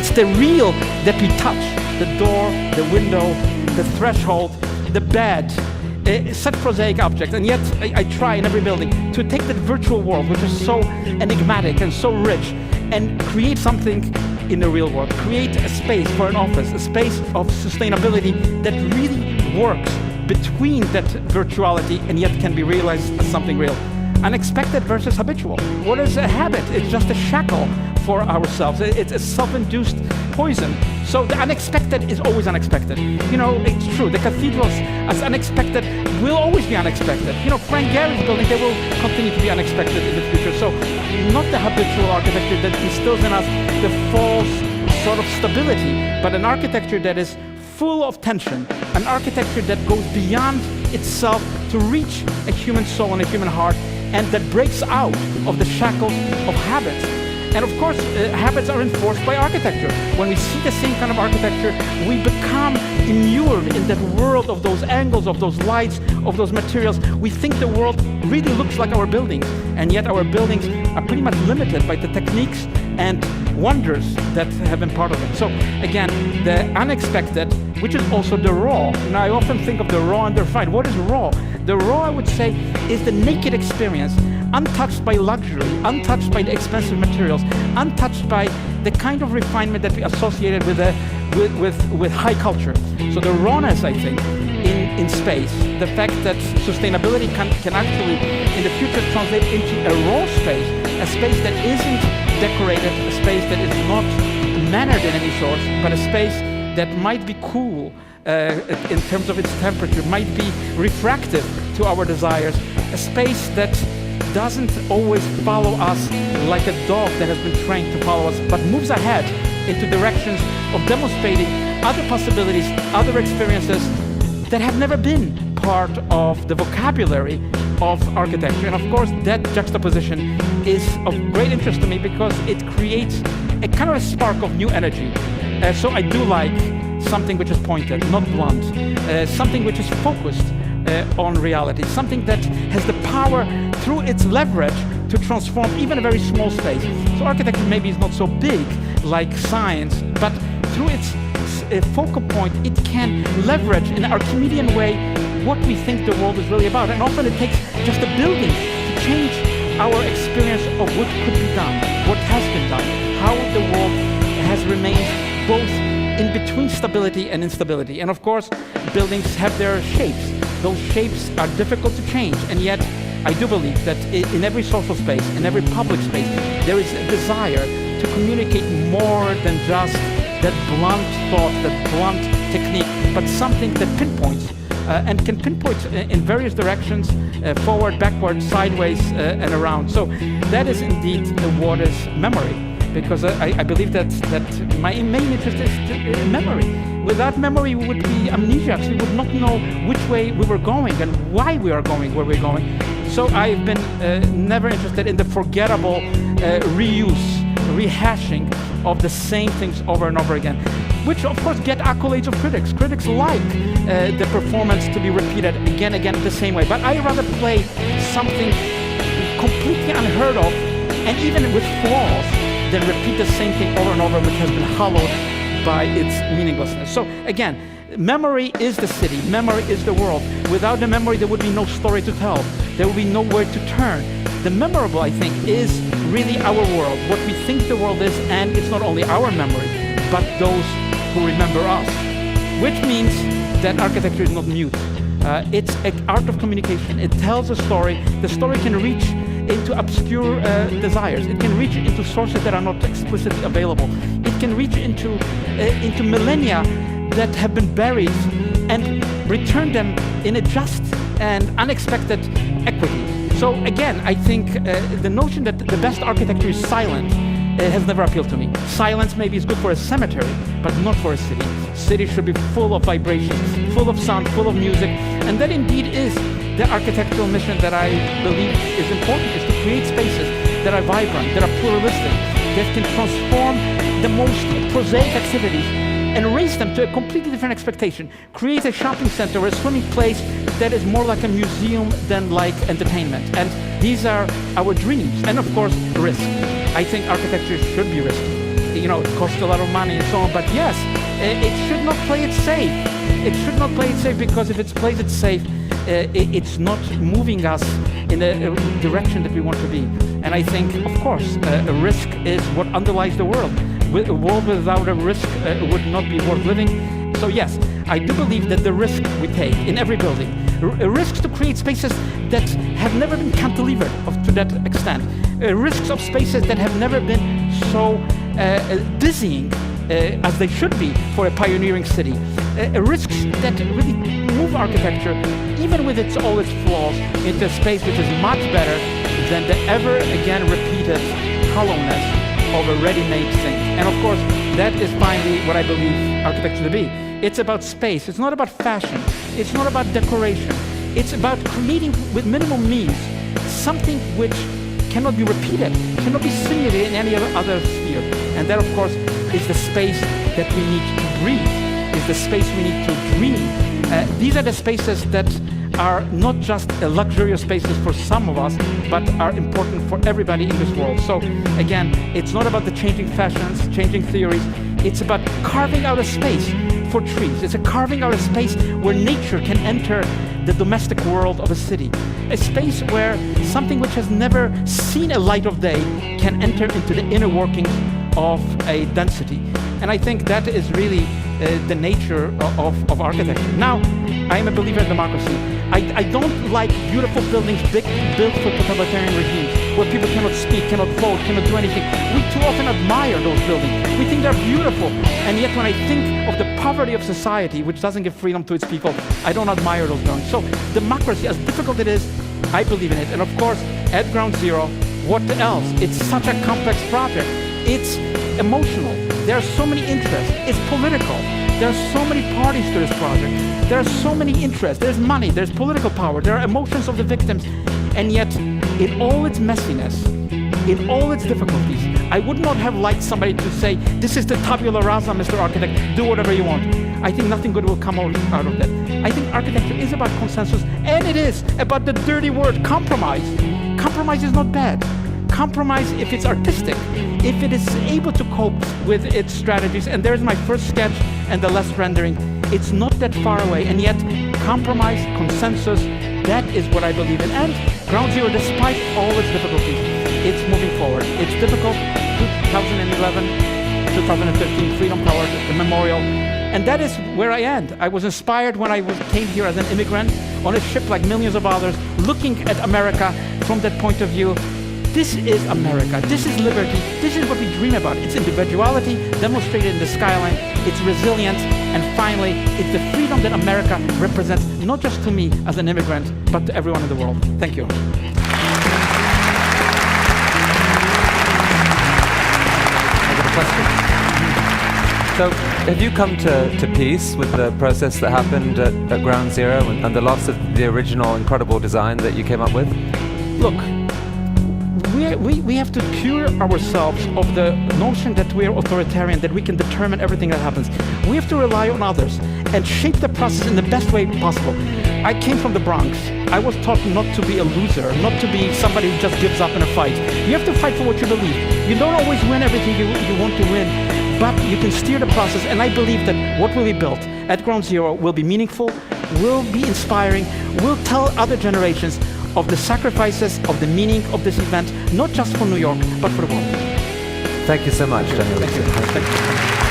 It's the real that we touch. The door, the window, the threshold, the bed, such prosaic objects. And yet I try in every building to take that virtual world, which is so enigmatic and so rich, and create something in the real world. Create a space for an office, a space of sustainability that really works between that virtuality and yet can be realized as something real. Unexpected versus habitual. What is a habit? It's just a shackle for ourselves. It's a self-induced poison. So the unexpected is always unexpected. You know, it's true. The cathedrals as unexpected will always be unexpected. You know, Frank Gehry's building, they will continue to be unexpected in the future. So not the habitual architecture that instills in us the false sort of stability, but an architecture that is full of tension, an architecture that goes beyond itself to reach a human soul and a human heart, and that breaks out of the shackles of habits. And of course, habits are enforced by architecture. When we see the same kind of architecture, we become immured in that world of those angles, of those lights, of those materials. We think the world really looks like our buildings, and yet our buildings are pretty much limited by the techniques and wonders that have been part of it. So again, the unexpected, which is also the raw. And I often think of the raw and the refined. What is raw? The raw, I would say, is the naked experience, untouched by luxury, untouched by the expensive materials, untouched by the kind of refinement that we associated with high culture. So the rawness, I think, in space, the fact that sustainability can actually, in the future, translate into a raw space, a space that isn't decorated, a space that is not mannered in any sort, but a space that might be cool in terms of its temperature, might be refractive to our desires, a space that doesn't always follow us like a dog that has been trained to follow us, but moves ahead into directions of demonstrating other possibilities, other experiences that have never been part of the vocabulary of architecture. And of course, that juxtaposition is of great interest to me because it creates a kind of a spark of new energy. So I do like something which is pointed, not blunt, something which is focused on reality, something that has the power through its leverage to transform even a very small space. So architecture maybe is not so big like science, but through its focal point, it can leverage in an Archimedean way what we think the world is really about. And often it takes just a building to change our experience of what could be done, what has been done, how the world has remained both in between stability and instability. And of course, buildings have their shapes. Those shapes are difficult to change, and yet I do believe that in every social space, in every public space, there is a desire to communicate more than just that blunt thought, that blunt technique, but something that pinpoints and can pinpoint in various directions, forward, backward, sideways, and around. So that is indeed what is memory. Because I believe that my main interest is memory. Without memory, we would be amnesiacs. We would not know which way we were going and why we are going where we're going. So I've been never interested in the forgettable reuse, rehashing of the same things over and over again, which of course get accolades of critics. Critics like the performance to be repeated again the same way. But I rather play something completely unheard of and even with flaws than repeat the same thing over and over, which has been hollowed by its meaninglessness. So again, memory is the city, memory is the world. Without the memory, there would be no story to tell. There would be nowhere to turn. The memorable, I think, is really our world, what we think the world is, and it's not only our memory, but those who remember us. Which means that architecture is not mute. It's an art of communication. It tells a story. The story can reach into obscure desires. It can reach into sources that are not explicitly available. It can reach into millennia that have been buried and return them in a just and unexpected equity. So again, I think the notion that the best architecture is silent has never appealed to me. Silence maybe is good for a cemetery, but not for a city. Cities should be full of vibrations, full of sound, full of music, and that indeed is the architectural mission that I believe is important, is to create spaces that are vibrant, that are pluralistic, that can transform the most prosaic activities and raise them to a completely different expectation. Create a shopping center or a swimming place that is more like a museum than like entertainment. And these are our dreams. And of course, risk. I think architecture should be risky. it costs a lot of money and so on. But yes, it should not play it safe. It should not play it safe, because if it plays it safe, it's not moving us in a direction that we want to be. And I think, of course, a risk is what underlies the world. A world without a risk would not be worth living. So yes, I do believe that the risk we take in every building, risks to create spaces that have never been cantilevered to that extent, risks of spaces that have never been so dizzying as they should be for a pioneering city, risks that really move architecture, even with all its flaws, into a space which is much better than the ever again repeated hollowness of a ready-made thing. And of course, that is finally what I believe architecture to be. It's about space. It's not about fashion. It's not about decoration. It's about creating with minimal means something which cannot be repeated, cannot be simulated in any other sphere. And that, of course, is the space that we need to breathe, is the space we need to dream. These are the spaces that are not just luxurious spaces for some of us, but are important for everybody in this world. So again, it's not about the changing fashions, changing theories. It's about carving out a space for trees. It's a carving out a space where nature can enter the domestic world of a city. A space where something which has never seen a light of day can enter into the inner workings of a density. And I think that is really the nature of architecture. Now, I am a believer in democracy. I don't like beautiful buildings built for totalitarian regimes, where people cannot speak, cannot vote, cannot do anything. We too often admire those buildings. We think they're beautiful. And yet when I think of the poverty of society, which doesn't give freedom to its people, I don't admire those buildings. So democracy, as difficult it is, I believe in it. And of course, at Ground Zero, what else? It's such a complex project. It's emotional. There are so many interests. It's political. There are so many parties to this project. There are so many interests. There's money, there's political power, there are emotions of the victims. And yet, in all its messiness, in all its difficulties, I would not have liked somebody to say, this is the tabula rasa, Mr. Architect, do whatever you want. I think nothing good will come out of that. I think architecture is about consensus, and it is about the dirty word, compromise. Compromise is not bad. Compromise, if it's artistic, if it is able to cope with its strategies, and there's my first sketch and the last rendering, it's not that far away, and yet compromise, consensus, that is what I believe in. And Ground Zero, despite all its difficulties, it's moving forward. It's difficult, 2011, 2013, Freedom Tower, the memorial, and that is where I end. I was inspired when I came here as an immigrant on a ship like millions of others, looking at America from that point of view. This is America, this is liberty, this is what we dream about. It's individuality demonstrated in the skyline, it's resilience, and finally, it's the freedom that America represents, not just to me as an immigrant, but to everyone in the world. Thank you. I got a question. So, have you come to peace with the process that happened at Ground Zero and the loss of the original incredible design that you came up with? Look, we have to cure ourselves of the notion that we are authoritarian, that we can determine everything that happens. We have to rely on others and shape the process in the best way possible. I came from the Bronx. I was taught not to be a loser, not to be somebody who just gives up in a fight. You have to fight for what you believe. You don't always win everything you want to win, but you can steer the process, and I believe that what will be built at Ground Zero will be meaningful, will be inspiring, will tell other generations of the sacrifices, of the meaning of this event, not just for New York, but for the world. Thank you so much, Daniel. Thank you. Thank you.